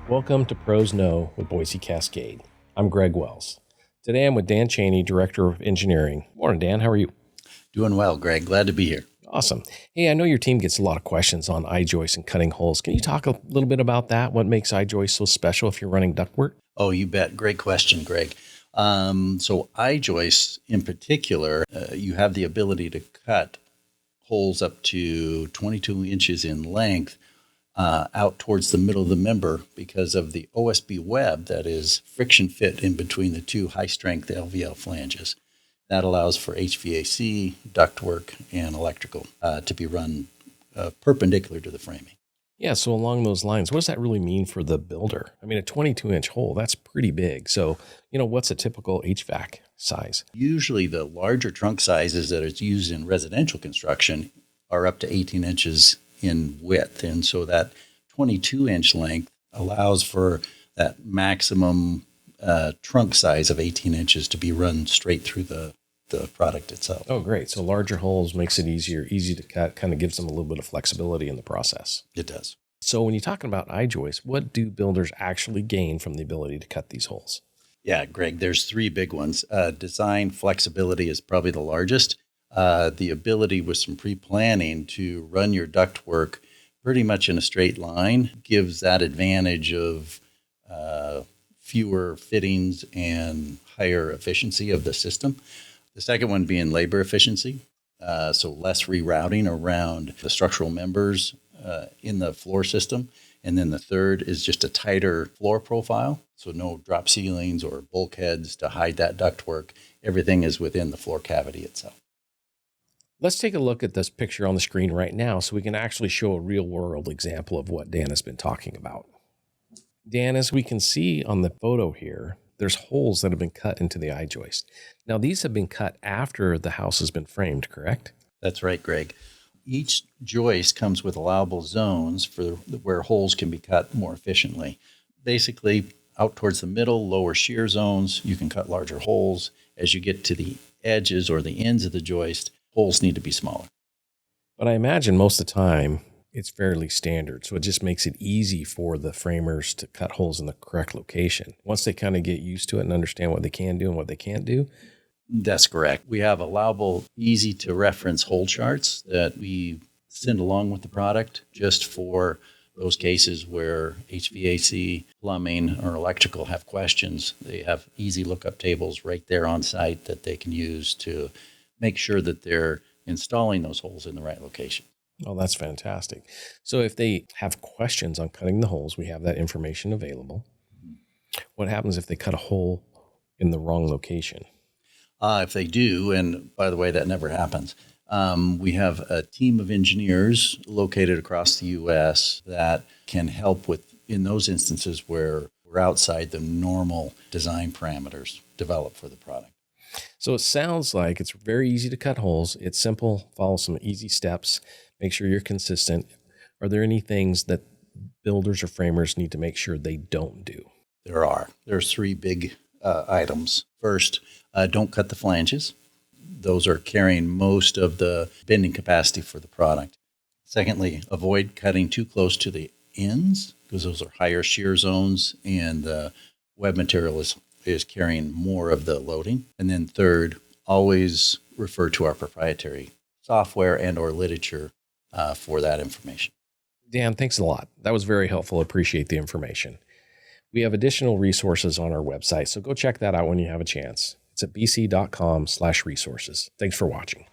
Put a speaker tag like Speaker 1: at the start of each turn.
Speaker 1: Welcome to Pros Know with Boise Cascade. I'm Greg Wells. Today I'm with Dan Cheney, Director of Engineering. Morning, Dan. How are you?
Speaker 2: Doing well, Greg. Glad to be here.
Speaker 1: Awesome. Hey, I know your team gets a lot of questions on I-Joists and cutting holes. Can you talk a little bit about that? What makes I-Joists so special if you're running ductwork?
Speaker 2: Oh, you bet. Great question, Greg. So I-Joists in particular, you have the ability to cut holes up to 22 inches in length out towards the middle of the member because of the OSB web that is friction fit in between the two high-strength LVL flanges. That allows for HVAC, ductwork, and electrical to be run perpendicular to the framing.
Speaker 1: Yeah, so along those lines, what does that really mean for the builder? I mean, a 22-inch hole, that's pretty big. So, what's a typical HVAC size?
Speaker 2: Usually the larger trunk sizes that are used in residential construction are up to 18 inches in width. And so that 22-inch length allows for that maximum trunk size of 18 inches to be run straight through the product itself.
Speaker 1: Oh, great. So larger holes makes it easy to cut, kind of gives them a little bit of flexibility in the process.
Speaker 2: It does.
Speaker 1: So when you're talking about I-Joists, what do builders actually gain from the ability to cut these holes?
Speaker 2: Yeah, Greg, there's three big ones. Design flexibility is probably the largest. The ability with some pre-planning to run your ductwork pretty much in a straight line gives that advantage of fewer fittings and higher efficiency of the system. The second one being labor efficiency, so less rerouting around the structural members in the floor system. And then the third is just a tighter floor profile, so no drop ceilings or bulkheads to hide that ductwork. Everything is within the floor cavity itself.
Speaker 1: Let's take a look at this picture on the screen right now so we can actually show a real-world example of what Dan has been talking about. Dan, as we can see on the photo here, there's holes that have been cut into the I-joist. Now, these have been cut after the house has been framed, correct?
Speaker 2: That's right, Greg. Each joist comes with allowable zones for where holes can be cut more efficiently. Basically, out towards the middle, lower shear zones, you can cut larger holes. As you get to the edges or the ends of the joist, holes need to be smaller.
Speaker 1: But I imagine most of the time it's fairly standard, so it just makes it easy for the framers to cut holes in the correct location. Once they kind of get used to it and understand what they can do and what they can't do.
Speaker 2: That's correct. We have allowable, easy to reference hole charts that we send along with the product just for those cases where HVAC, plumbing, or electrical have questions. They have easy lookup tables right there on site that they can use to make sure that they're installing those holes in the right location.
Speaker 1: Oh, that's fantastic. So if they have questions on cutting the holes, we have that information available. What happens if they cut a hole in the wrong location?
Speaker 2: If they do, and by the way, that never happens, we have a team of engineers located across the U.S. that can help with in those instances where we're outside the normal design parameters developed for the product.
Speaker 1: So it sounds like it's very easy to cut holes. It's simple. Follow some easy steps. Make sure you're consistent. Are there any things that builders or framers need to make sure they don't do?
Speaker 2: There's three big items. First, don't cut the flanges. Those are carrying most of the bending capacity for the product. Secondly, avoid cutting too close to the ends because those are higher shear zones and the web material is carrying more of the loading. And then third, always refer to our proprietary software and or literature for that information.
Speaker 1: Dan, thanks a lot. That was very helpful. Appreciate the information. We have additional resources on our website, so go check that out when you have a chance. It's at bc.com/resources. Thanks for watching.